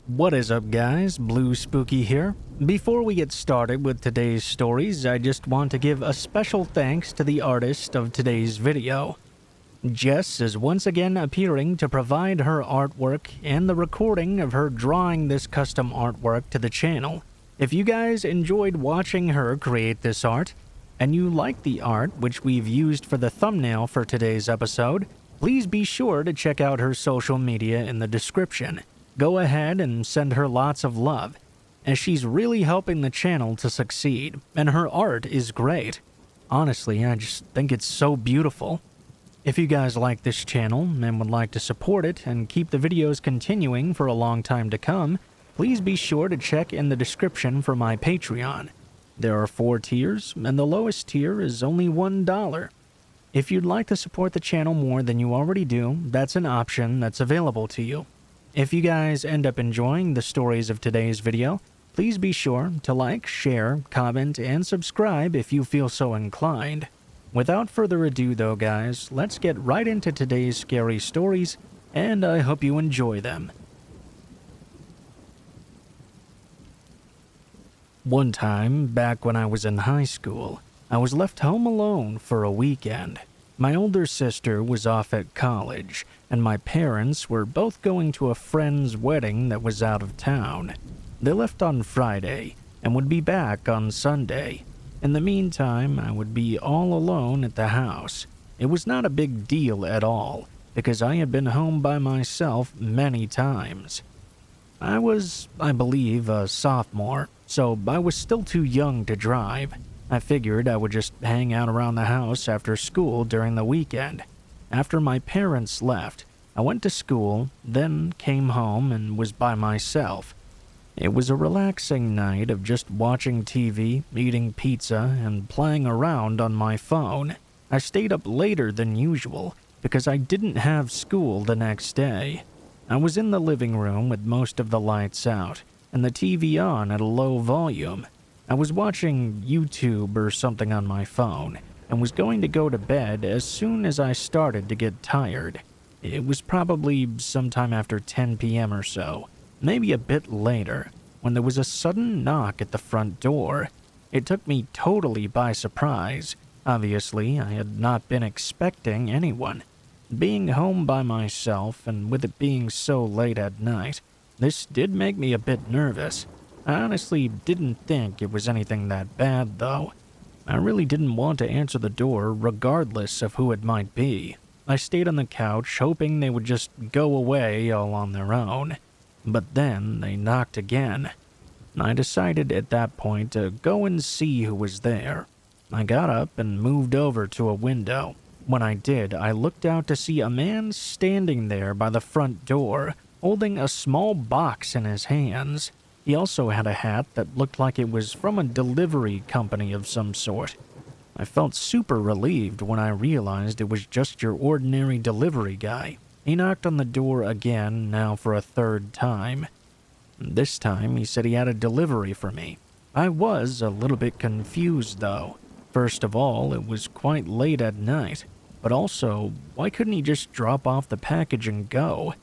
What is up, guys? Blue Spooky here. Before we get started with today's stories, I just want to give a special thanks to the artist of today's video. Jess is once again appearing to provide her artwork and the recording of her drawing this custom artwork to the channel. If you guys enjoyed watching her create this art, and you like the art which we've used for the thumbnail for today's episode, please be sure to check out her social media in the description. Go ahead and send her lots of love, as she's really helping the channel to succeed, and her art is great. Honestly, I just think it's so beautiful. If you guys like this channel and would like to support it and keep the videos continuing for a long time to come, please be sure to check in the description for my Patreon. There are 4 tiers, and the lowest tier is only $1. If you'd like to support the channel more than you already do, that's an option that's available to you. If you guys end up enjoying the stories of today's video, please be sure to like, share, comment, and subscribe if you feel so inclined. Without further ado though, guys, let's get right into today's scary stories, and I hope you enjoy them. One time, back when I was in high school, I was left home alone for a weekend. My older sister was off at college, and my parents were both going to a friend's wedding that was out of town. They left on Friday and would be back on Sunday. In the meantime, I would be all alone at the house. It was not a big deal at all, because I had been home by myself many times. I was, I believe, a sophomore, so I was still too young to drive. I figured I would just hang out around the house after school during the weekend. After my parents left, I went to school, then came home and was by myself. It was a relaxing night of just watching TV, eating pizza, and playing around on my phone. I stayed up later than usual because I didn't have school the next day. I was in the living room with most of the lights out and the TV on at a low volume. I was watching YouTube or something on my phone and was going to go to bed as soon as I started to get tired. It was probably sometime after 10 p.m. or so, maybe a bit later, when there was a sudden knock at the front door. It took me totally by surprise. Obviously, I had not been expecting anyone. Being home by myself and with it being so late at night, this did make me a bit nervous. I honestly didn't think it was anything that bad, though. I really didn't want to answer the door regardless of who it might be. I stayed on the couch hoping they would just go away all on their own. But then they knocked again. I decided at that point to go and see who was there. I got up and moved over to a window. When I did, I looked out to see a man standing there by the front door, holding a small box in his hands. He also had a hat that looked like it was from a delivery company of some sort. I felt super relieved when I realized it was just your ordinary delivery guy. He knocked on the door again, now for a 3rd time. This time, he said he had a delivery for me. I was a little bit confused, though. First of all, it was quite late at night. But also, why couldn't he just drop off the package and go?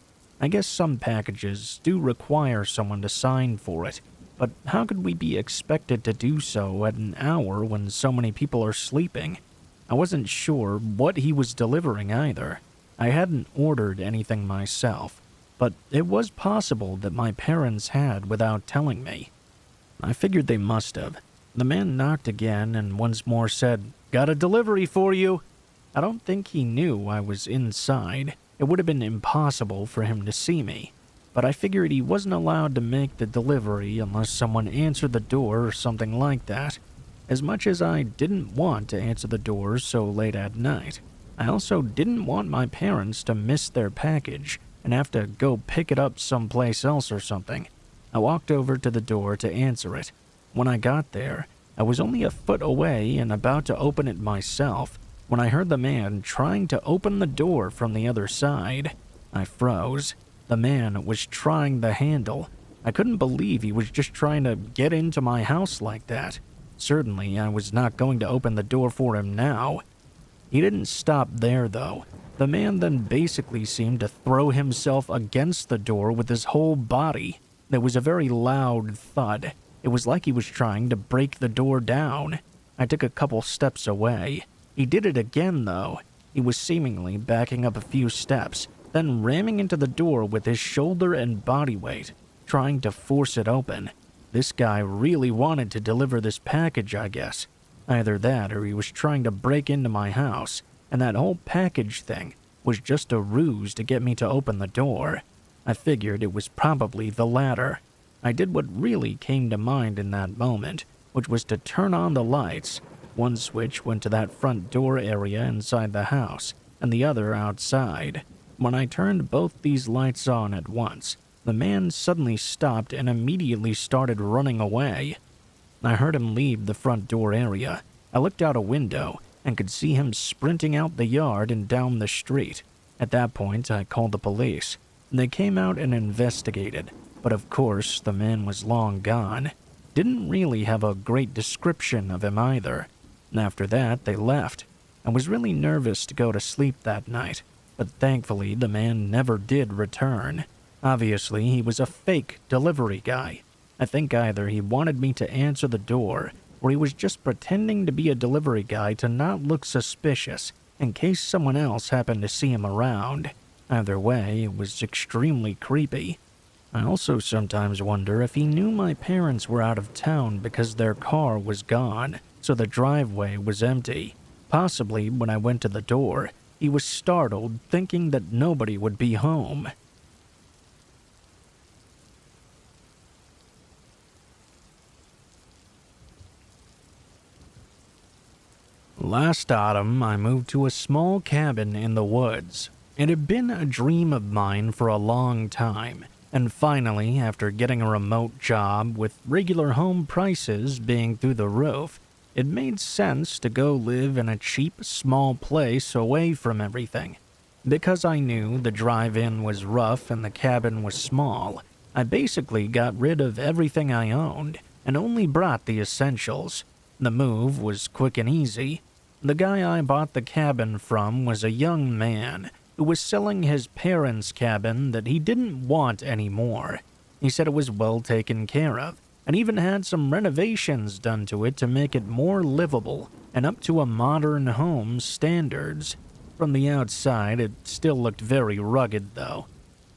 I guess some packages do require someone to sign for it, but how could we be expected to do so at an hour when so many people are sleeping? I wasn't sure what he was delivering either. I hadn't ordered anything myself, but it was possible that my parents had without telling me. I figured they must have. The man knocked again and once more said, "Got a delivery for you." I don't think he knew I was inside. It would have been impossible for him to see me, but I figured he wasn't allowed to make the delivery unless someone answered the door or something like that. As much as I didn't want to answer the door so late at night, I also didn't want my parents to miss their package and have to go pick it up someplace else or something. I walked over to the door to answer it. When I got there, I was only a foot away and about to open it myself when I heard the man trying to open the door from the other side. I froze. The man was trying the handle. I couldn't believe he was just trying to get into my house like that. Certainly, I was not going to open the door for him now. He didn't stop there, though. The man then basically seemed to throw himself against the door with his whole body. There was a very loud thud. It was like he was trying to break the door down. I took a couple steps away. He did it again, though. He was seemingly backing up a few steps, then ramming into the door with his shoulder and body weight, trying to force it open. This guy really wanted to deliver this package, I guess. Either that or he was trying to break into my house, and that whole package thing was just a ruse to get me to open the door. I figured it was probably the latter. I did what really came to mind in that moment, which was to turn on the lights. One switch went to that front door area inside the house, and the other outside. When I turned both these lights on at once, the man suddenly stopped and immediately started running away. I heard him leave the front door area. I looked out a window and could see him sprinting out the yard and down the street. At that point, I called the police. They came out and investigated, but of course, the man was long gone. Didn't really have a great description of him either. After that, they left. I was really nervous to go to sleep that night, but thankfully the man never did return. Obviously, he was a fake delivery guy. I think either he wanted me to answer the door, or he was just pretending to be a delivery guy to not look suspicious in case someone else happened to see him around. Either way, it was extremely creepy. I also sometimes wonder if he knew my parents were out of town because their car was gone, so the driveway was empty. Possibly when I went to the door, he was startled, thinking that nobody would be home. Last autumn, I moved to a small cabin in the woods. It had been a dream of mine for a long time, and finally, after getting a remote job with regular home prices being through the roof, it made sense to go live in a cheap, small place away from everything. Because I knew the drive-in was rough and the cabin was small, I basically got rid of everything I owned and only brought the essentials. The move was quick and easy. The guy I bought the cabin from was a young man who was selling his parents' cabin that he didn't want anymore. He said it was well taken care of, and even had some renovations done to it to make it more livable and up to a modern home's standards. From the outside, it still looked very rugged, though.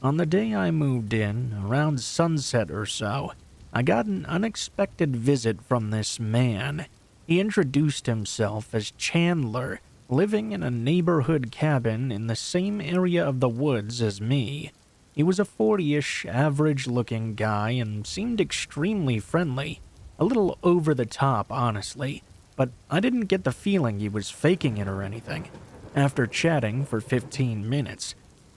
On the day I moved in, around sunset or so, I got an unexpected visit from this man. He introduced himself as Chandler, living in a neighborhood cabin in the same area of the woods as me. He was a 40-ish, average-looking guy and seemed extremely friendly. A little over the top, honestly, but I didn't get the feeling he was faking it or anything. After chatting for 15 minutes,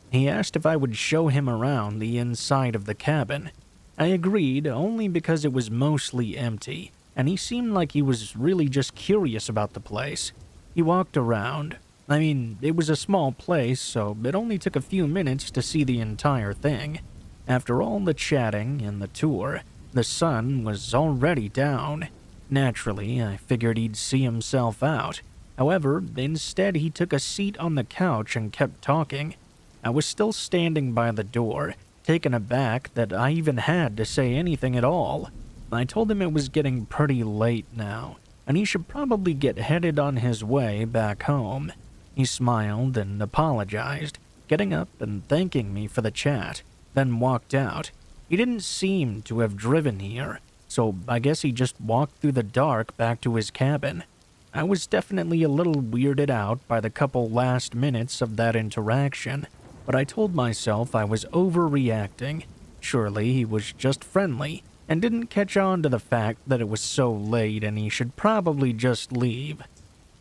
he asked if I would show him around the inside of the cabin. I agreed only because it was mostly empty, and he seemed like he was really just curious about the place. He walked around. I mean, it was a small place, so it only took a few minutes to see the entire thing. After all the chatting and the tour, the sun was already down. Naturally, I figured he'd see himself out. However, instead he took a seat on the couch and kept talking. I was still standing by the door, taken aback that I even had to say anything at all. I told him it was getting pretty late now, and he should probably get headed on his way back home. He smiled and apologized, getting up and thanking me for the chat, then walked out. He didn't seem to have driven here, so I guess he just walked through the dark back to his cabin. I was definitely a little weirded out by the couple last minutes of that interaction, but I told myself I was overreacting. Surely he was just friendly, and didn't catch on to the fact that it was so late and he should probably just leave.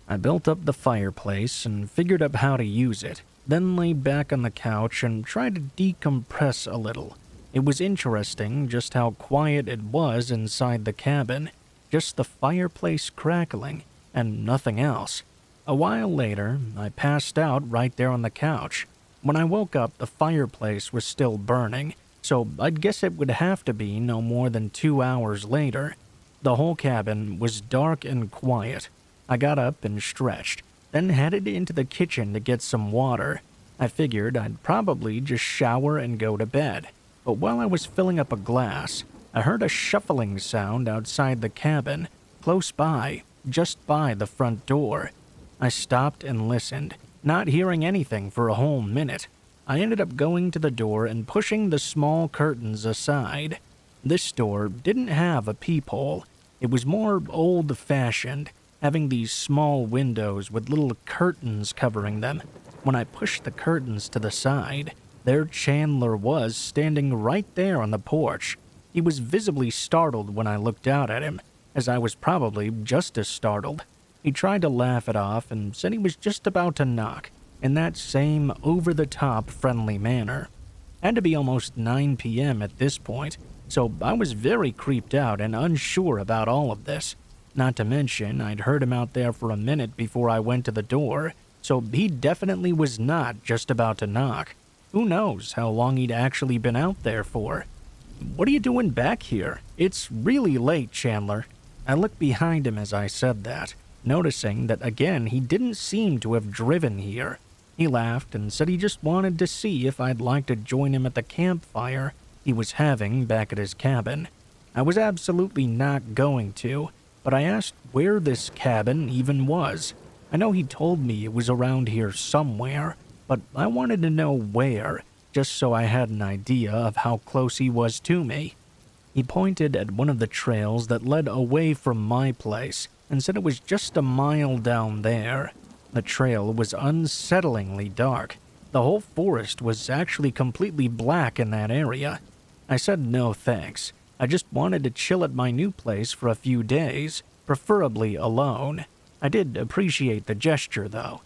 I built up the fireplace and figured out how to use it, then lay back on the couch and tried to decompress a little. It was interesting just how quiet it was inside the cabin, just the fireplace crackling, and nothing else. A while later, I passed out right there on the couch. When I woke up, the fireplace was still burning, so I'd guess it would have to be no more than 2 hours later. The whole cabin was dark and quiet. I got up and stretched, then headed into the kitchen to get some water. I figured I'd probably just shower and go to bed. but while I was filling up a glass, I heard a shuffling sound outside the cabin, close by, just by the front door. I stopped and listened, not hearing anything for a whole minute. I ended up going to the door and pushing the small curtains aside. This door didn't have a peephole. It was more old-fashioned, having these small windows with little curtains covering them. When I pushed the curtains to the side, there Chandler was standing right there on the porch. He was visibly startled when I looked out at him, as I was probably just as startled. He tried to laugh it off and said he was just about to knock, in that same over-the-top friendly manner. Had to be almost 9 p.m. at this point, so I was very creeped out and unsure about all of this. Not to mention, I'd heard him out there for a minute before I went to the door, so he definitely was not just about to knock. Who knows how long he'd actually been out there for? "What are you doing back here? It's really late, Chandler." I looked behind him as I said that, noticing that again he didn't seem to have driven here. He laughed and said he just wanted to see if I'd like to join him at the campfire he was having back at his cabin. I was absolutely not going to, but I asked where this cabin even was. I know he told me it was around here somewhere, but I wanted to know where, just so I had an idea of how close he was to me. He pointed at one of the trails that led away from my place and said it was just a mile down there. The trail was unsettlingly dark. The whole forest was actually completely black in that area. I said no thanks. I just wanted to chill at my new place for a few days, preferably alone. I did appreciate the gesture, though.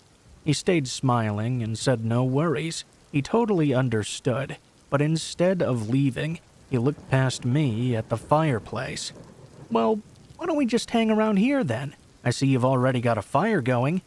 He stayed smiling and said no worries. He totally understood, but instead of leaving, he looked past me at the fireplace. "Well, why don't we just hang around here then? I see you've already got a fire going."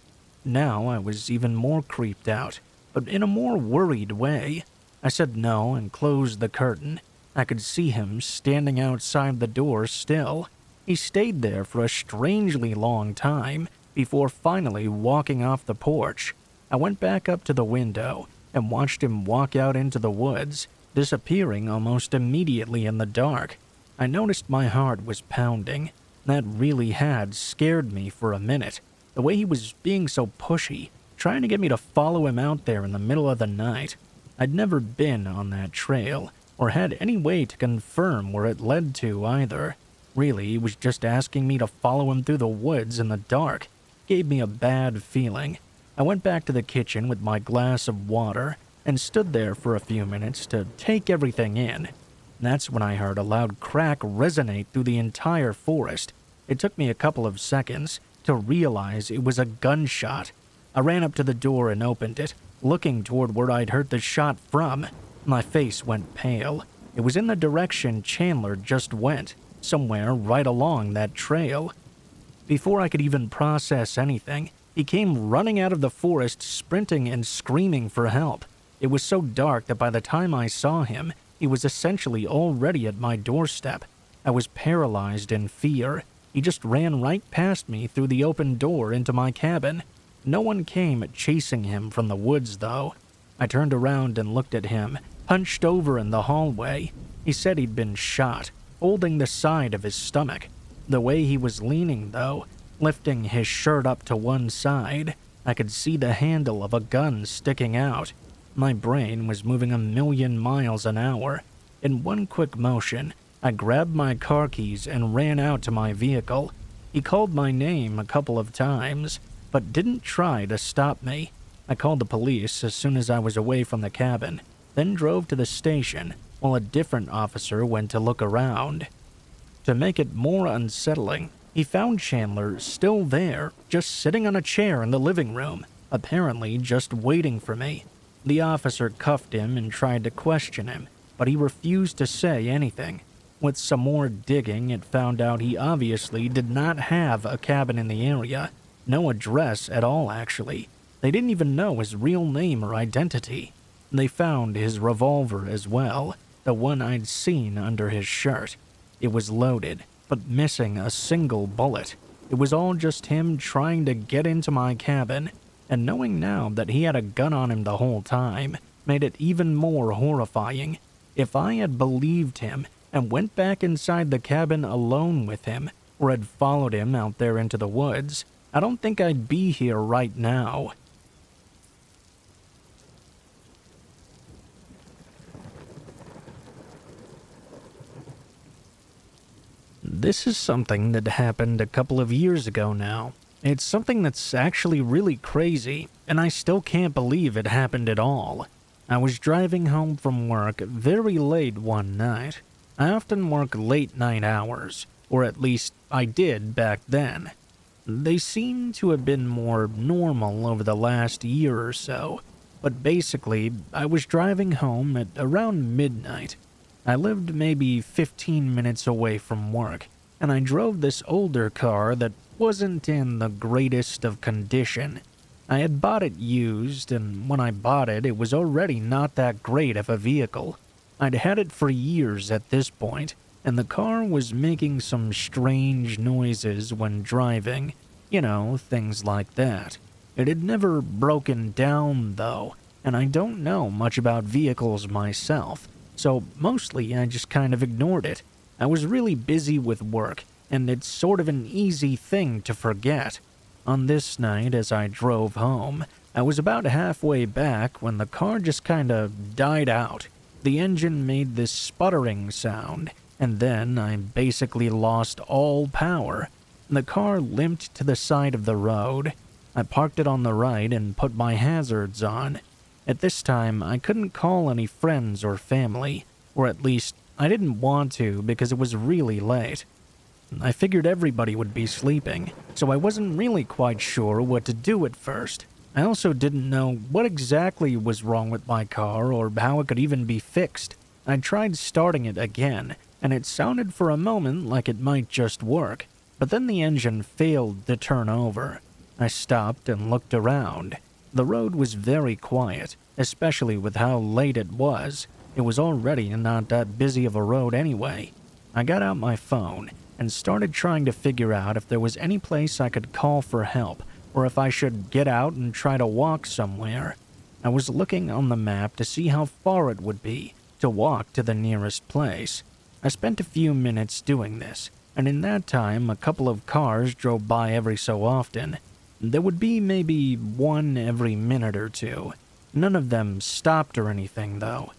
Now I was even more creeped out, but in a more worried way. I said no and closed the curtain. I could see him standing outside the door still. He stayed there for a strangely long time before finally walking off the porch. I went back up to the window and watched him walk out into the woods, disappearing almost immediately in the dark. I noticed my heart was pounding. That really had scared me for a minute. The way he was being so pushy, trying to get me to follow him out there in the middle of the night. I'd never been on that trail, or had any way to confirm where it led to either. Really, he was just asking me to follow him through the woods in the dark. Gave me a bad feeling. I went back to the kitchen with my glass of water and stood there for a few minutes to take everything in. That's when I heard a loud crack resonate through the entire forest. It took me a couple of seconds to realize it was a gunshot. I ran up to the door and opened it, looking toward where I'd heard the shot from. My face went pale. It was in the direction Chandler just went, somewhere right along that trail. Before I could even process anything, he came running out of the forest, sprinting and screaming for help. It was so dark that by the time I saw him, he was essentially already at my doorstep. I was paralyzed in fear. He just ran right past me through the open door into my cabin. No one came chasing him from the woods, though. I turned around and looked at him, hunched over in the hallway. He said he'd been shot, holding the side of his stomach. The way he was leaning, though, lifting his shirt up to one side, I could see the handle of a gun sticking out. My brain was moving 1,000,000 miles an hour. In one quick motion, I grabbed my car keys and ran out to my vehicle. He called my name a couple of times, but didn't try to stop me. I called the police as soon as I was away from the cabin, then drove to the station while a different officer went to look around. To make it more unsettling, he found Chandler still there, just sitting on a chair in the living room, apparently just waiting for me. The officer cuffed him and tried to question him, but he refused to say anything. With some more digging, it found out he obviously did not have a cabin in the area. No address at all, actually. They didn't even know his real name or identity. They found his revolver as well, the one I'd seen under his shirt. It was loaded, but missing a single bullet. It was all just him trying to get into my cabin, and knowing now that he had a gun on him the whole time made it even more horrifying. If I had believed him and went back inside the cabin alone with him, or had followed him out there into the woods, I don't think I'd be here right now. This is something that happened a couple of years ago now. It's something that's actually really crazy, and I still can't believe it happened at all. I was driving home from work very late one night. I often work late night hours, or at least I did back then. They seem to have been more normal over the last year or so, but basically, I was driving home at around midnight. I lived maybe 15 minutes away from work, and I drove this older car that wasn't in the greatest of condition. I had bought it used, and when I bought it, it was already not that great of a vehicle. I'd had it for years at this point, and the car was making some strange noises when driving. You know, things like that. It had never broken down, though, and I don't know much about vehicles myself, so mostly I just kind of ignored it. I was really busy with work, and it's sort of an easy thing to forget. On this night, as I drove home, I was about halfway back when the car just kinda died out. The engine made this sputtering sound, and then I basically lost all power. The car limped to the side of the road. I parked it on the right and put my hazards on. At this time, I couldn't call any friends or family, or at least I didn't want to because it was really late. I figured everybody would be sleeping, so I wasn't really quite sure what to do at first. I also didn't know what exactly was wrong with my car or how it could even be fixed. I tried starting it again, and it sounded for a moment like it might just work, but then the engine failed to turn over. I stopped and looked around. The road was very quiet, especially with how late it was. It was already not that busy of a road anyway. I got out my phone and started trying to figure out if there was any place I could call for help, or if I should get out and try to walk somewhere. I was looking on the map to see how far it would be to walk to the nearest place. I spent a few minutes doing this, and in that time a couple of cars drove by every so often. There would be maybe one every minute or two. None of them stopped or anything, though.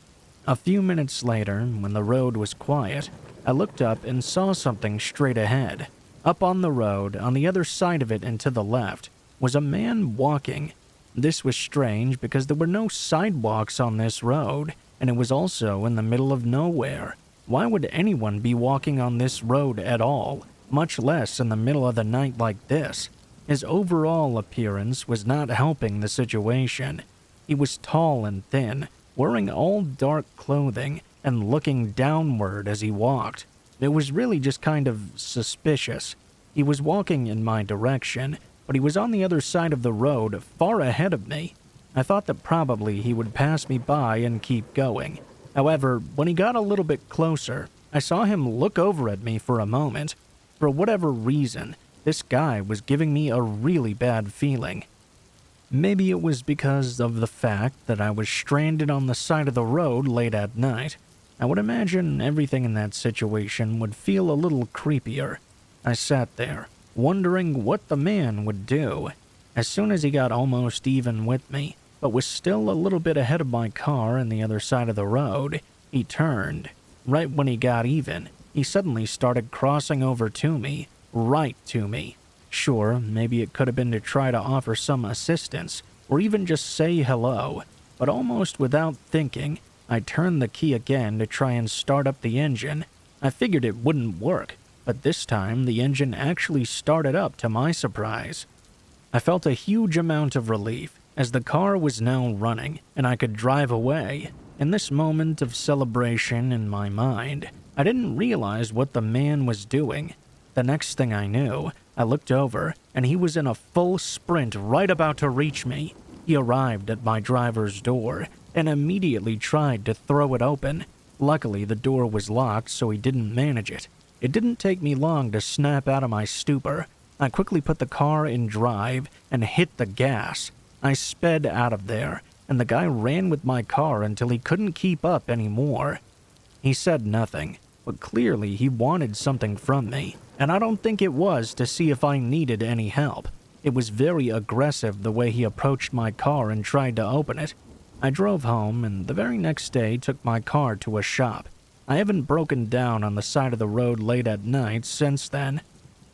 A few minutes later, when the road was quiet, I looked up and saw something straight ahead. Up on the road, on the other side of it and to the left, was a man walking. This was strange because there were no sidewalks on this road, and it was also in the middle of nowhere. Why would anyone be walking on this road at all, much less in the middle of the night like this? His overall appearance was not helping the situation. He was tall and thin, wearing all dark clothing, and looking downward as he walked. It was really just kind of suspicious. He was walking in my direction, but he was on the other side of the road, far ahead of me. I thought that probably he would pass me by and keep going. However, when he got a little bit closer, I saw him look over at me for a moment. For whatever reason, this guy was giving me a really bad feeling. Maybe it was because of the fact that I was stranded on the side of the road late at night. I would imagine everything in that situation would feel a little creepier. I sat there, wondering what the man would do. As soon as he got almost even with me, but was still a little bit ahead of my car on the other side of the road, he turned. Right when he got even, he suddenly started crossing over to me, right to me. Sure, maybe it could have been to try to offer some assistance, or even just say hello, but almost without thinking, I turned the key again to try and start up the engine. I figured it wouldn't work, but this time the engine actually started up to my surprise. I felt a huge amount of relief, as the car was now running, and I could drive away. In this moment of celebration in my mind, I didn't realize what the man was doing. The next thing I knew, I looked over, and he was in a full sprint right about to reach me. He arrived at my driver's door, and immediately tried to throw it open. Luckily, the door was locked, so he didn't manage it. It didn't take me long to snap out of my stupor. I quickly put the car in drive and hit the gas. I sped out of there, and the guy ran with my car until he couldn't keep up anymore. He said nothing, but clearly he wanted something from me, and I don't think it was to see if I needed any help. It was very aggressive the way he approached my car and tried to open it. I drove home and the very next day took my car to a shop. I haven't broken down on the side of the road late at night since then.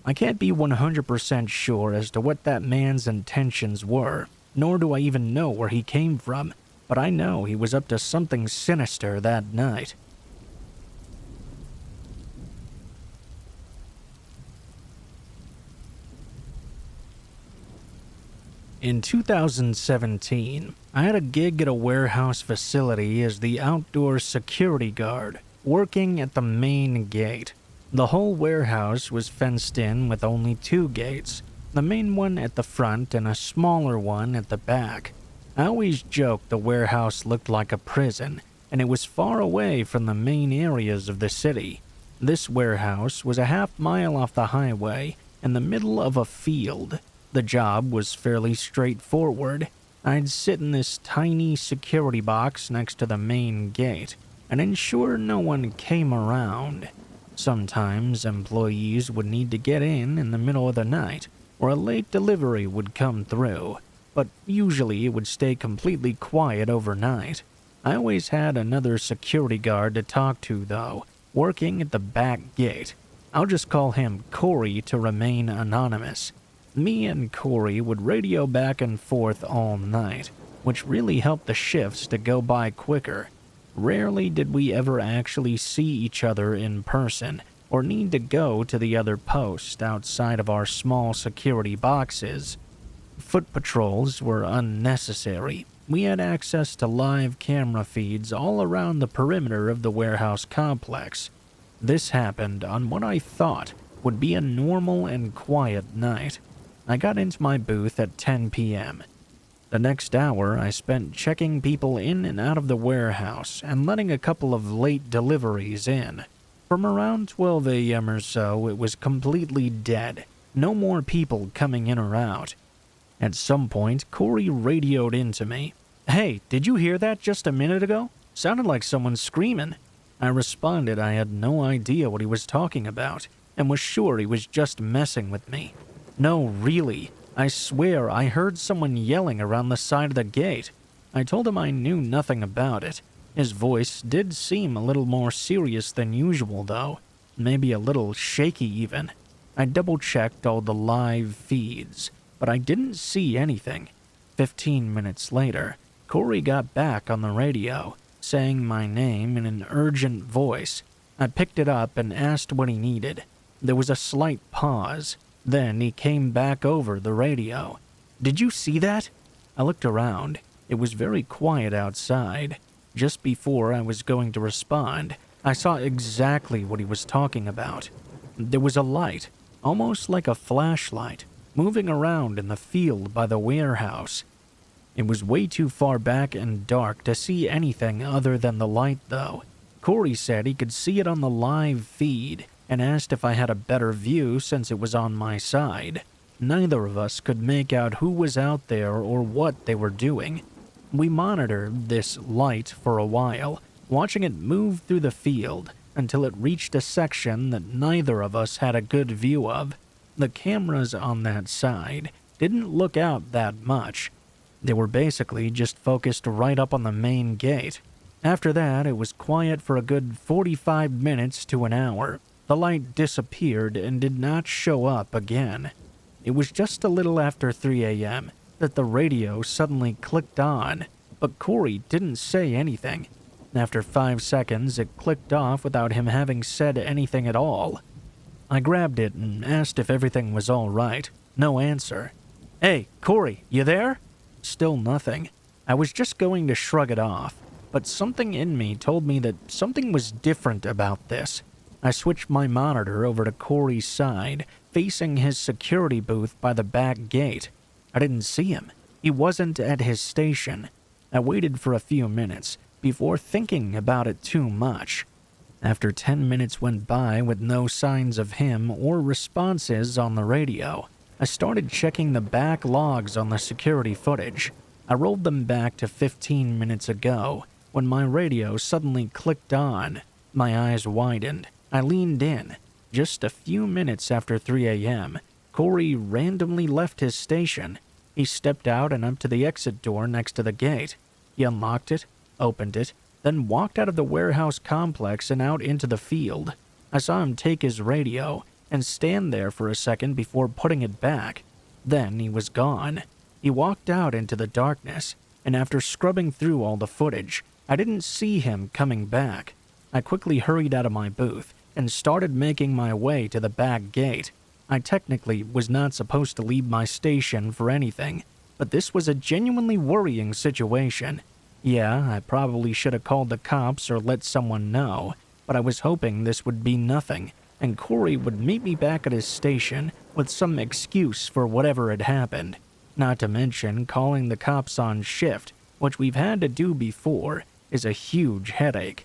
I can't be 100% sure as to what that man's intentions were, nor do I even know where he came from, but I know he was up to something sinister that night. In 2017, I had a gig at a warehouse facility as the outdoor security guard, working at the main gate. The whole warehouse was fenced in with only 2 gates, the main one at the front and a smaller one at the back. I always joked the warehouse looked like a prison, and it was far away from the main areas of the city. This warehouse was a half-mile off the highway, in the middle of a field. The job was fairly straightforward. I'd sit in this tiny security box next to the main gate and ensure no one came around. Sometimes employees would need to get in the middle of the night, or a late delivery would come through, but usually it would stay completely quiet overnight. I always had another security guard to talk to, though, working at the back gate. I'll just call him Corey to remain anonymous. Me and Corey would radio back and forth all night, which really helped the shifts to go by quicker. Rarely did we ever actually see each other in person, or need to go to the other post outside of our small security boxes. Foot patrols were unnecessary. We had access to live camera feeds all around the perimeter of the warehouse complex. This happened on what I thought would be a normal and quiet night. I got into my booth at 10 p.m. The next hour I spent checking people in and out of the warehouse and letting a couple of late deliveries in. From around 12 a.m. or so, it was completely dead. No more people coming in or out. At some point, Corey radioed into me. "Hey, did you hear that just a minute ago? Sounded like someone screaming." I responded I had no idea what he was talking about, and was sure he was just messing with me. "No, really. I swear I heard someone yelling around the side of the gate." I told him I knew nothing about it. His voice did seem a little more serious than usual, though. Maybe a little shaky, even. I double-checked all the live feeds, but I didn't see anything. 15 minutes later, Corey got back on the radio, saying my name in an urgent voice. I picked it up and asked what he needed. There was a slight pause. Then he came back over the radio. "Did you see that?" I looked around. It was very quiet outside. Just before I was going to respond, I saw exactly what he was talking about. There was a light, almost like a flashlight, moving around in the field by the warehouse. It was way too far back and dark to see anything other than the light, though. Corey said he could see it on the live feed, and asked if I had a better view since it was on my side. Neither of us could make out who was out there or what they were doing. We monitored this light for a while, watching it move through the field until it reached a section that neither of us had a good view of. The cameras on that side didn't look out that much. They were basically just focused right up on the main gate. After that, it was quiet for a good 45 minutes to an hour. The light disappeared and did not show up again. It was just a little after 3 a.m. that the radio suddenly clicked on, but Corey didn't say anything. After 5 seconds, it clicked off without him having said anything at all. I grabbed it and asked if everything was all right. No answer. "Hey, Corey, you there?" Still nothing. I was just going to shrug it off, but something in me told me that something was different about this. I switched my monitor over to Corey's side, facing his security booth by the back gate. I didn't see him. He wasn't at his station. I waited for a few minutes before thinking about it too much. After 10 minutes went by with no signs of him or responses on the radio, I started checking the back logs on the security footage. I rolled them back to 15 minutes ago when my radio suddenly clicked on. My eyes widened. I leaned in. Just a few minutes after 3 a.m., Corey randomly left his station. He stepped out and up to the exit door next to the gate. He unlocked it, opened it, then walked out of the warehouse complex and out into the field. I saw him take his radio and stand there for a second before putting it back. Then he was gone. He walked out into the darkness, and after scrubbing through all the footage, I didn't see him coming back. I quickly hurried out of my booth and started making my way to the back gate. I technically was not supposed to leave my station for anything, but this was a genuinely worrying situation. Yeah, I probably should have called the cops or let someone know, but I was hoping this would be nothing, and Corey would meet me back at his station with some excuse for whatever had happened. Not to mention, calling the cops on shift, which we've had to do before, is a huge headache.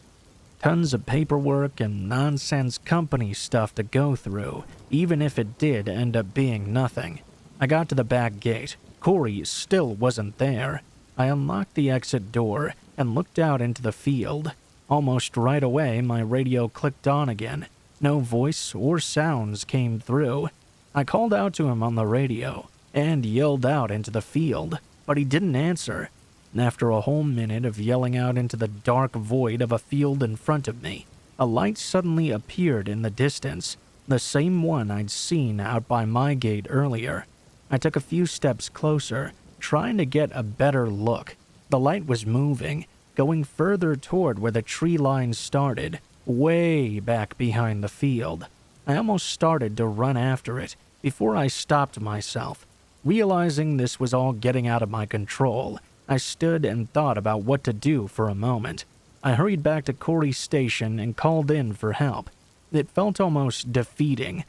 Tons of paperwork and nonsense company stuff to go through, even if it did end up being nothing. I got to the back gate. Corey still wasn't there. I unlocked the exit door and looked out into the field. Almost right away, my radio clicked on again. No voice or sounds came through. I called out to him on the radio and yelled out into the field, but he didn't answer. After a whole minute of yelling out into the dark void of a field in front of me, a light suddenly appeared in the distance, the same one I'd seen out by my gate earlier. I took a few steps closer, trying to get a better look. The light was moving, going further toward where the tree line started, way back behind the field. I almost started to run after it before I stopped myself. Realizing this was all getting out of my control, I stood and thought about what to do for a moment. I hurried back to Corey's station and called in for help. It felt almost defeating.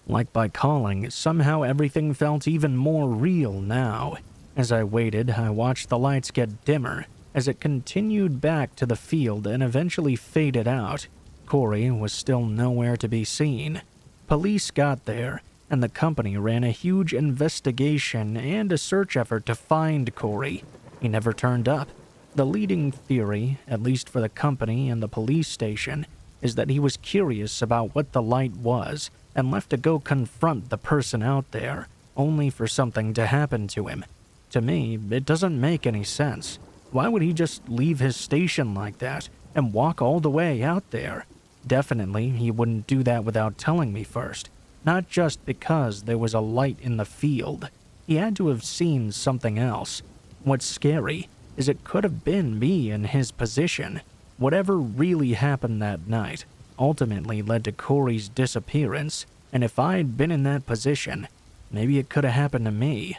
Like by calling, somehow everything felt even more real now. As I waited, I watched the lights get dimmer as it continued back to the field and eventually faded out. Corey was still nowhere to be seen. Police got there, and the company ran a huge investigation and a search effort to find Corey. He never turned up. The leading theory, at least for the company and the police station, is that he was curious about what the light was and left to go confront the person out there, only for something to happen to him. To me, it doesn't make any sense. Why would he just leave his station like that and walk all the way out there? Definitely, he wouldn't do that without telling me first. Not just because there was a light in the field. He had to have seen something else. What's scary is it could have been me in his position. Whatever really happened that night ultimately led to Corey's disappearance, and if I'd been in that position, maybe it could have happened to me.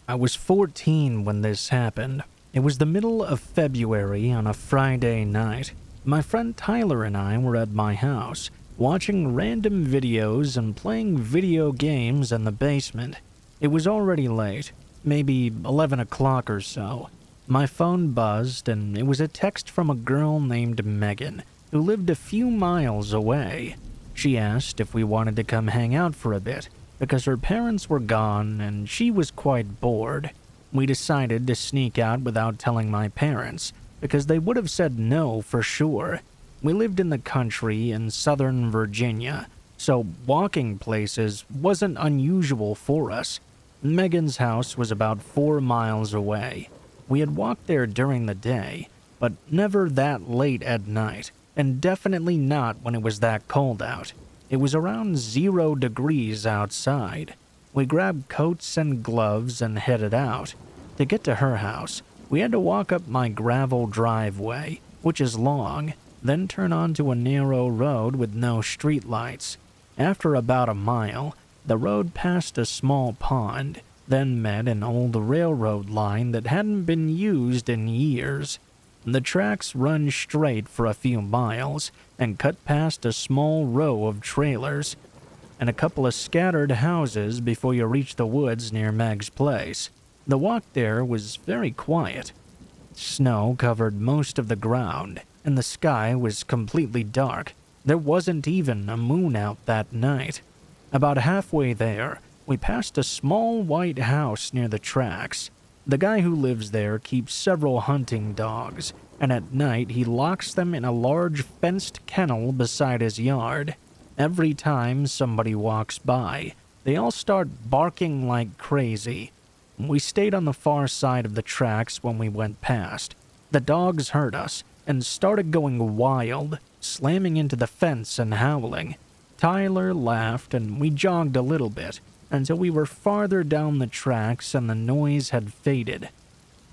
I was 14 when this happened. It was the middle of February on a Friday night. My friend Tyler and I were at my house, watching random videos and playing video games in the basement. It was already late, maybe 11 o'clock or so. My phone buzzed, and it was a text from a girl named Megan, who lived a few miles away. She asked if we wanted to come hang out for a bit, because her parents were gone and she was quite bored. We decided to sneak out without telling my parents, because they would have said no for sure. We lived in the country in southern Virginia, so walking places wasn't unusual for us. Megan's house was about 4 miles away. We had walked there during the day, but never that late at night, and definitely not when it was that cold out. It was around 0 degrees outside. We grabbed coats and gloves and headed out. To get to her house, we had to walk up my gravel driveway, which is long, then turn onto a narrow road with no streetlights. After about a mile, the road passed a small pond, then met an old railroad line that hadn't been used in years. The tracks run straight for a few miles and cut past a small row of trailers and a couple of scattered houses before you reach the woods near Meg's place. The walk there was very quiet. Snow covered most of the ground, and the sky was completely dark. There wasn't even a moon out that night. About halfway there, We passed a small white house near the tracks. The guy who lives there keeps several hunting dogs, and at night he locks them in a large fenced kennel beside his yard. Every time somebody walks by, they all start barking like crazy. We stayed on the far side of the tracks when we went past. The dogs heard us and started going wild, slamming into the fence and howling. Tyler laughed and we jogged a little bit until we were farther down the tracks and the noise had faded.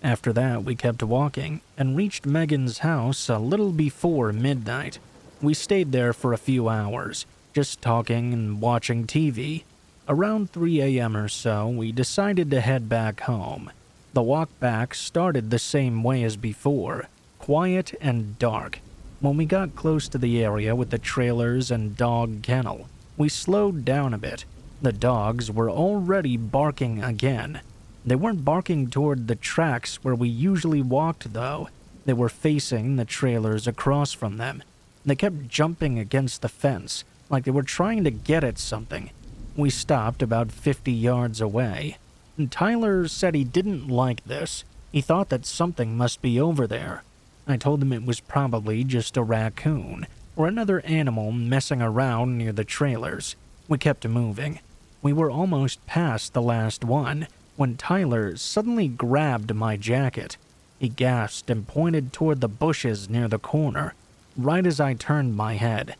After that, we kept walking and reached Megan's house a little before midnight. We stayed there for a few hours, just talking and watching TV. Around 3 a.m. or so, we decided to head back home. The walk back started the same way as before, quiet and dark. When we got close to the area with the trailers and dog kennel, we slowed down a bit. The dogs were already barking again. They weren't barking toward the tracks where we usually walked, though. They were facing the trailers across from them. They kept jumping against the fence, like they were trying to get at something. We stopped about 50 yards away. And Tyler said he didn't like this. He thought that something must be over there. I told him it was probably just a raccoon or another animal messing around near the trailers. We kept moving. We were almost past the last one when Tyler suddenly grabbed my jacket. He gasped and pointed toward the bushes near the corner. Right as I turned my head,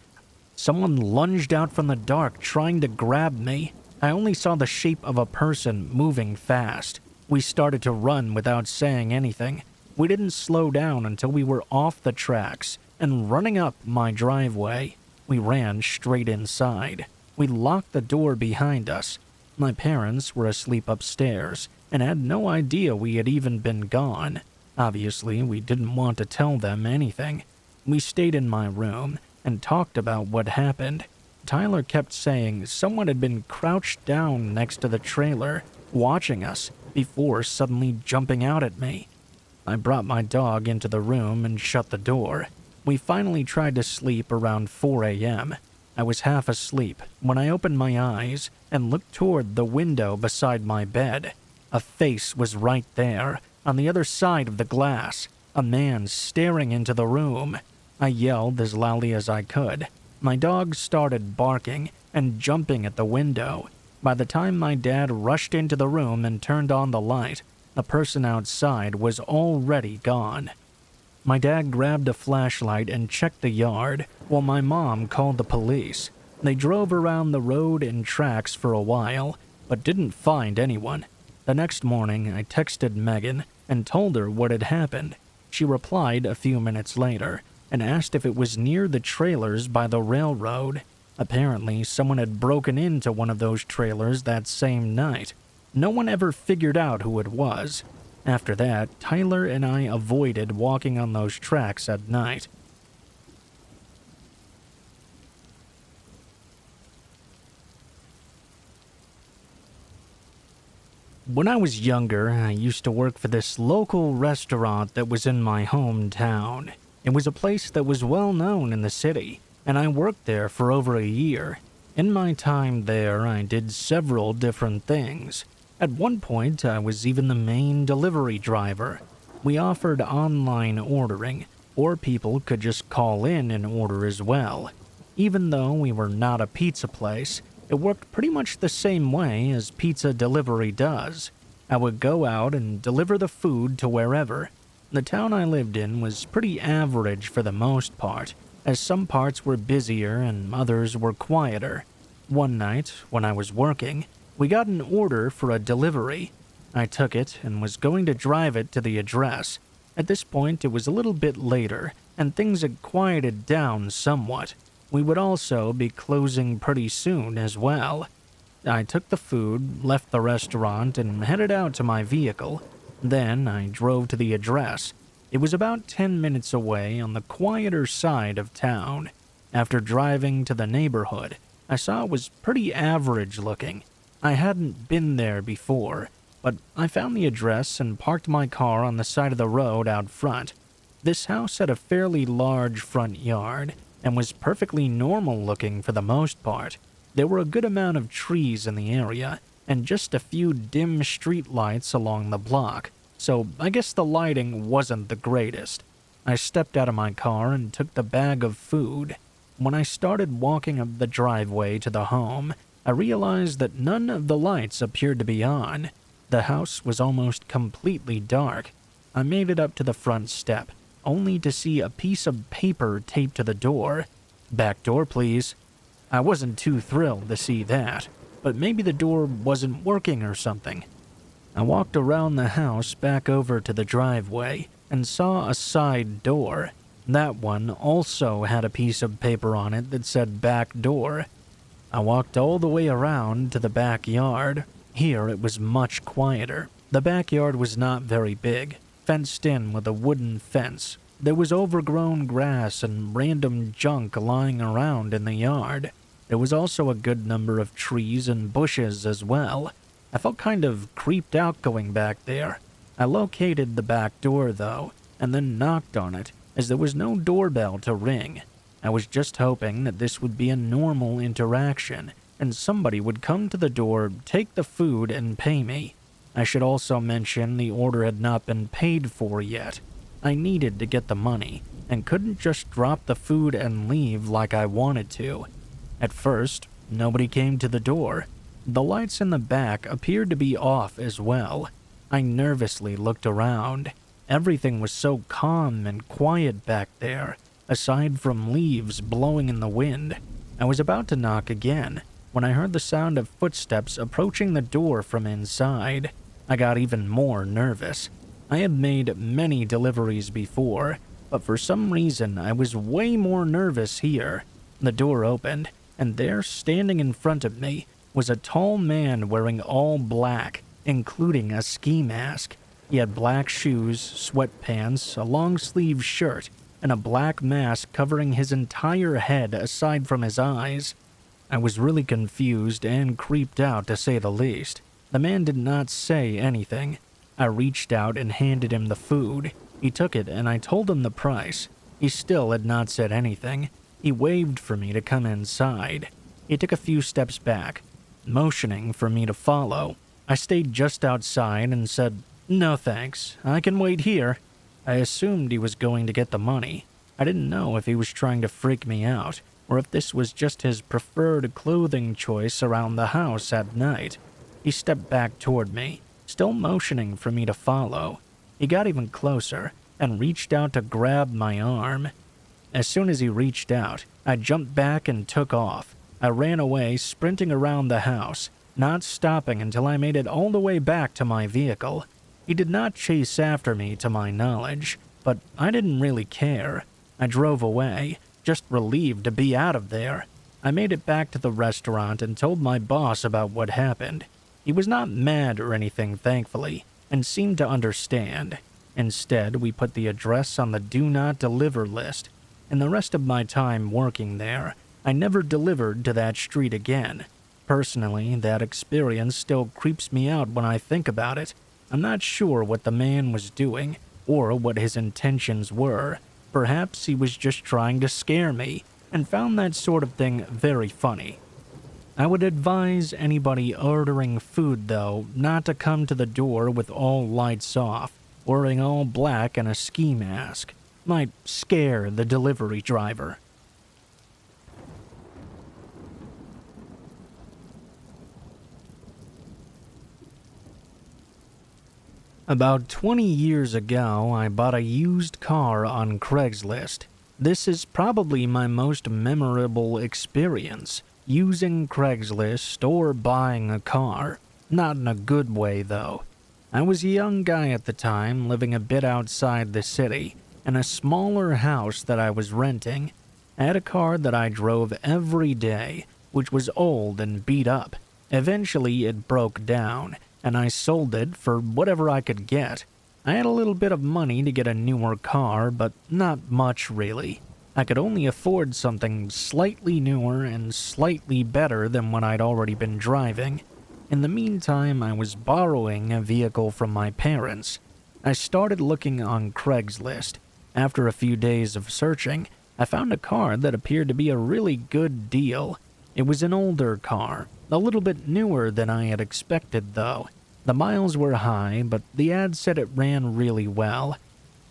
someone lunged out from the dark trying to grab me. I only saw the shape of a person moving fast. We started to run without saying anything. We didn't slow down until we were off the tracks and running up my driveway. We ran straight inside. We locked the door behind us. My parents were asleep upstairs and had no idea we had even been gone. Obviously, we didn't want to tell them anything. We stayed in my room and talked about what happened. Tyler kept saying someone had been crouched down next to the trailer, watching us, before suddenly jumping out at me. I brought my dog into the room and shut the door. We finally tried to sleep around 4 a.m. I was half asleep when I opened my eyes and looked toward the window beside my bed. A face was right there, on the other side of the glass, a man staring into the room. I yelled as loudly as I could. My dog started barking and jumping at the window. By the time my dad rushed into the room and turned on the light, the person outside was already gone. My dad grabbed a flashlight and checked the yard, while my mom called the police. They drove around the road and tracks for a while, but didn't find anyone. The next morning, I texted Megan and told her what had happened. She replied a few minutes later and asked if it was near the trailers by the railroad. Apparently, someone had broken into one of those trailers that same night. No one ever figured out who it was. After that, Tyler and I avoided walking on those tracks at night. When I was younger, I used to work for this local restaurant that was in my hometown. It was a place that was well known in the city, and I worked there for over a year. In my time there, I did several different things. At one point, I was even the main delivery driver. We offered online ordering, or people could just call in and order as well. Even though we were not a pizza place, it worked pretty much the same way as pizza delivery does. I would go out and deliver the food to wherever. The town I lived in was pretty average for the most part, as some parts were busier and others were quieter. One night, when I was working, we got an order for a delivery. I took it and was going to drive it to the address. At this point, it was a little bit later, and things had quieted down somewhat. We would also be closing pretty soon as well. I took the food, left the restaurant, and headed out to my vehicle. Then I drove to the address. It was about 10 minutes away on the quieter side of town. After driving to the neighborhood, I saw it was pretty average looking. I hadn't been there before, but I found the address and parked my car on the side of the road out front. This house had a fairly large front yard and was perfectly normal looking for the most part. There were a good amount of trees in the area, and just a few dim street lights along the block, so I guess the lighting wasn't the greatest. I stepped out of my car and took the bag of food. When I started walking up the driveway to the home, I realized that none of the lights appeared to be on. The house was almost completely dark. I made it up to the front step, only to see a piece of paper taped to the door. "Back door, please." I wasn't too thrilled to see that, but maybe the door wasn't working or something. I walked around the house back over to the driveway and saw a side door. That one also had a piece of paper on it that said back door. I walked all the way around to the backyard. Here it was much quieter. The backyard was not very big, fenced in with a wooden fence. There was overgrown grass and random junk lying around in the yard. There was also a good number of trees and bushes as well. I felt kind of creeped out going back there. I located the back door, though, and then knocked on it, as there was no doorbell to ring. I was just hoping that this would be a normal interaction, and somebody would come to the door, take the food, and pay me. I should also mention the order had not been paid for yet. I needed to get the money, and couldn't just drop the food and leave like I wanted to. At first, nobody came to the door. The lights in the back appeared to be off as well. I nervously looked around. Everything was so calm and quiet back there, aside from leaves blowing in the wind. I was about to knock again when I heard the sound of footsteps approaching the door from inside. I got even more nervous. I had made many deliveries before, but for some reason I was way more nervous here. The door opened, and there, standing in front of me, was a tall man wearing all black, including a ski mask. He had black shoes, sweatpants, a long-sleeved shirt, and a black mask covering his entire head aside from his eyes. I was really confused and creeped out, to say the least. The man did not say anything. I reached out and handed him the food. He took it, and I told him the price. He still had not said anything. He waved for me to come inside. He took a few steps back, motioning for me to follow. I stayed just outside and said, "No thanks, I can wait here." I assumed he was going to get the money. I didn't know if he was trying to freak me out, or if this was just his preferred clothing choice around the house at night. He stepped back toward me, still motioning for me to follow. He got even closer and reached out to grab my arm. As soon as he reached out, I jumped back and took off. I ran away, sprinting around the house, not stopping until I made it all the way back to my vehicle. He did not chase after me, to my knowledge, but I didn't really care. I drove away, just relieved to be out of there. I made it back to the restaurant and told my boss about what happened. He was not mad or anything, thankfully, and seemed to understand. Instead, we put the address on the do not deliver list. In the rest of my time working there, I never delivered to that street again. Personally, that experience still creeps me out when I think about it. I'm not sure what the man was doing, or what his intentions were. Perhaps he was just trying to scare me, and found that sort of thing very funny. I would advise anybody ordering food, though, not to come to the door with all lights off, wearing all black and a ski mask. Might scare the delivery driver. About 20 years ago, I bought a used car on Craigslist. This is probably my most memorable experience, using Craigslist or buying a car. Not in a good way, though. I was a young guy at the time, living a bit outside the city, in a smaller house that I was renting. I had a car that I drove every day, which was old and beat up. Eventually, it broke down, and I sold it for whatever I could get. I had a little bit of money to get a newer car, but not much really. I could only afford something slightly newer and slightly better than what I'd already been driving. In the meantime, I was borrowing a vehicle from my parents. I started looking on Craigslist. After a few days of searching, I found a car that appeared to be a really good deal. It was an older car, a little bit newer than I had expected though. The miles were high, but the ad said it ran really well.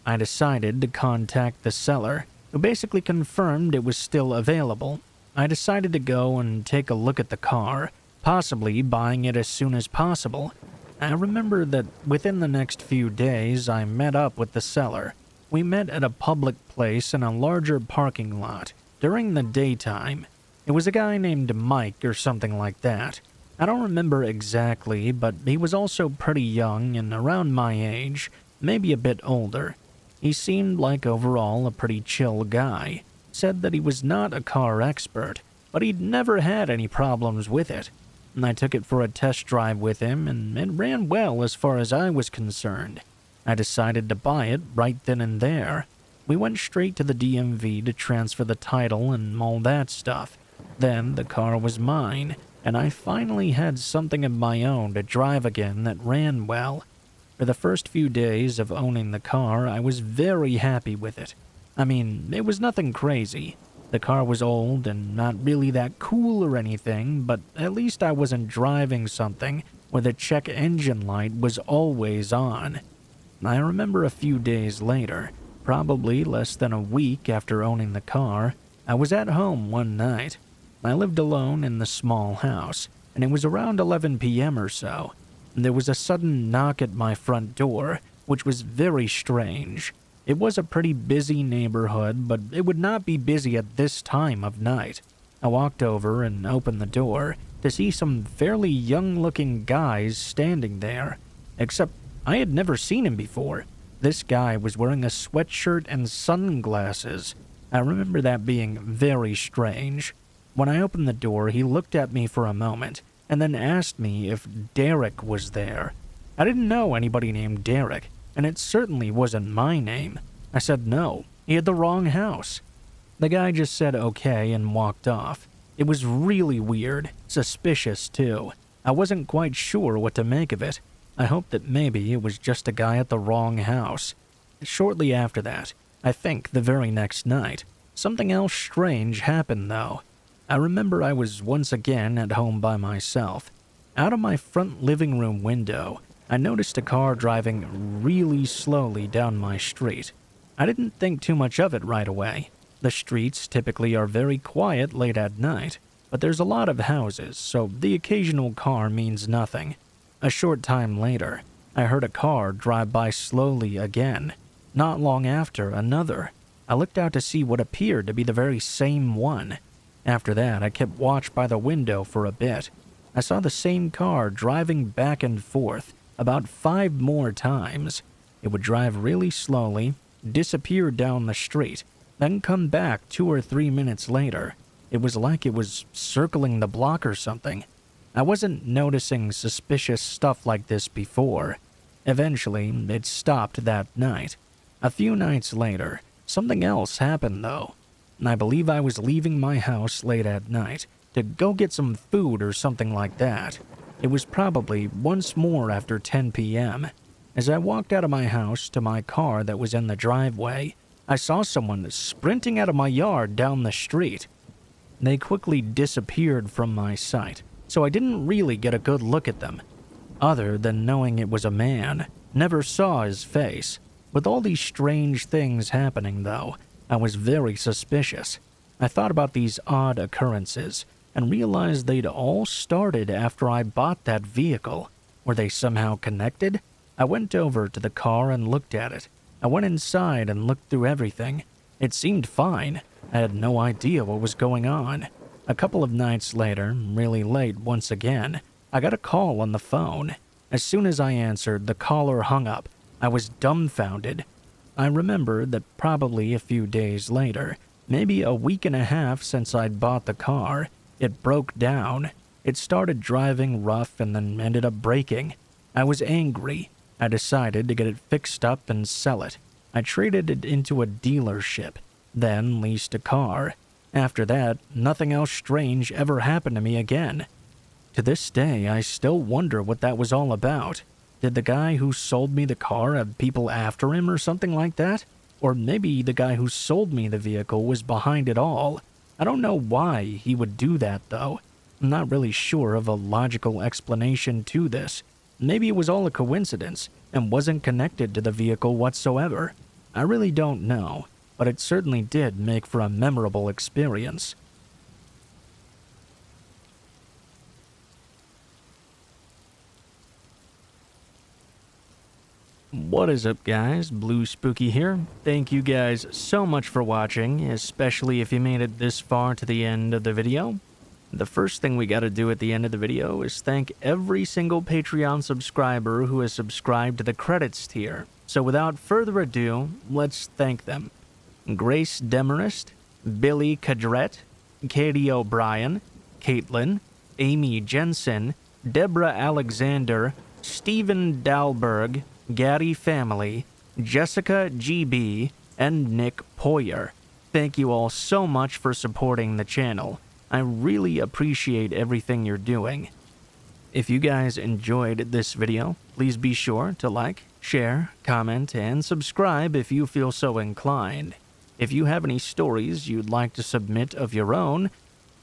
I decided to contact the seller, who basically confirmed it was still available. I decided to go and take a look at the car, possibly buying it as soon as possible. I remember that within the next few days, I met up with the seller. We met at a public place in a larger parking lot during the daytime. It was a guy named Mike or something like that. I don't remember exactly, but he was also pretty young and around my age, maybe a bit older. He seemed like overall a pretty chill guy. Said that he was not a car expert, but he'd never had any problems with it. And I took it for a test drive with him, and it ran well as far as I was concerned. I decided to buy it right then and there. We went straight to the DMV to transfer the title and all that stuff. Then the car was mine, and I finally had something of my own to drive again that ran well. For the first few days of owning the car, I was very happy with it. I mean, it was nothing crazy. The car was old and not really that cool or anything, but at least I wasn't driving something where the check engine light was always on. I remember a few days later, probably less than a week after owning the car, I was at home one night. I lived alone in the small house, and it was around 11 p.m. or so. There was a sudden knock at my front door, which was very strange. It was a pretty busy neighborhood, but it would not be busy at this time of night. I walked over and opened the door to see some fairly young-looking guys standing there, except I had never seen him before. This guy was wearing a sweatshirt and sunglasses. I remember that being very strange. When I opened the door, he looked at me for a moment, and then asked me if Derek was there. I didn't know anybody named Derek, and it certainly wasn't my name. I said no, he had the wrong house. The guy just said okay and walked off. It was really weird, suspicious too. I wasn't quite sure what to make of it. I hoped that maybe it was just a guy at the wrong house. Shortly after that, I think the very next night, something else strange happened though. I remember I was once again at home by myself. Out of my front living room window, I noticed a car driving really slowly down my street. I didn't think too much of it right away. The streets typically are very quiet late at night, but there's a lot of houses, so the occasional car means nothing. A short time later, I heard a car drive by slowly again. Not long after, another. I looked out to see what appeared to be the very same one. After that, I kept watch by the window for a bit. I saw the same car driving back and forth about 5 more times. It would drive really slowly, disappear down the street, then come back 2 or 3 minutes later. It was like it was circling the block or something. I wasn't noticing suspicious stuff like this before. Eventually, it stopped that night. A few nights later, something else happened though. I believe I was leaving my house late at night to go get some food or something like that. It was probably once more after 10 p.m. As I walked out of my house to my car that was in the driveway, I saw someone sprinting out of my yard down the street. They quickly disappeared from my sight, so I didn't really get a good look at them. Other than knowing it was a man, never saw his face. With all these strange things happening though, I was very suspicious. I thought about these odd occurrences and realized they'd all started after I bought that vehicle. Were they somehow connected? I went over to the car and looked at it. I went inside and looked through everything. It seemed fine. I had no idea what was going on. A couple of nights later, really late once again, I got a call on the phone. As soon as I answered, the caller hung up. I was dumbfounded. I remembered that probably a few days later, maybe a week and a half since I'd bought the car, it broke down. It started driving rough and then ended up breaking. I was angry. I decided to get it fixed up and sell it. I traded it into a dealership, then leased a car. After that, nothing else strange ever happened to me again. To this day, I still wonder what that was all about. Did the guy who sold me the car have people after him or something like that? Or maybe the guy who sold me the vehicle was behind it all. I don't know why he would do that, though. I'm not really sure of a logical explanation to this. Maybe it was all a coincidence and wasn't connected to the vehicle whatsoever. I really don't know, but it certainly did make for a memorable experience. What is up, guys? Blue Spooky here. Thank you guys so much for watching, especially if you made it this far to the end of the video. The first thing we gotta do at the end of the video is thank every single Patreon subscriber who has subscribed to the credits tier. So without further ado, let's thank them. Grace Demarest, Billy Cadret, Katie O'Brien, Caitlin, Amy Jensen, Deborah Alexander, Stephen Dalberg, Gary Family, Jessica GB, and Nick Poyer. Thank you all so much for supporting the channel. I really appreciate everything you're doing. If you guys enjoyed this video, please be sure to like, share, comment, and subscribe if you feel so inclined. If you have any stories you'd like to submit of your own,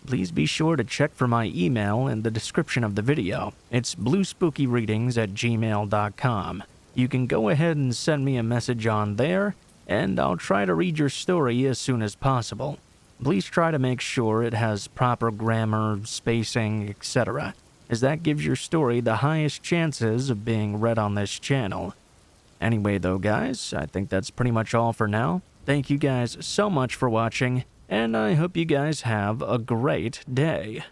please be sure to check for my email in the description of the video. It's bluespookyreadings@gmail.com. You can go ahead and send me a message on there, and I'll try to read your story as soon as possible. Please try to make sure it has proper grammar, spacing, etc., as that gives your story the highest chances of being read on this channel. Anyway though, guys, I think that's pretty much all for now. Thank you guys so much for watching, and I hope you guys have a great day.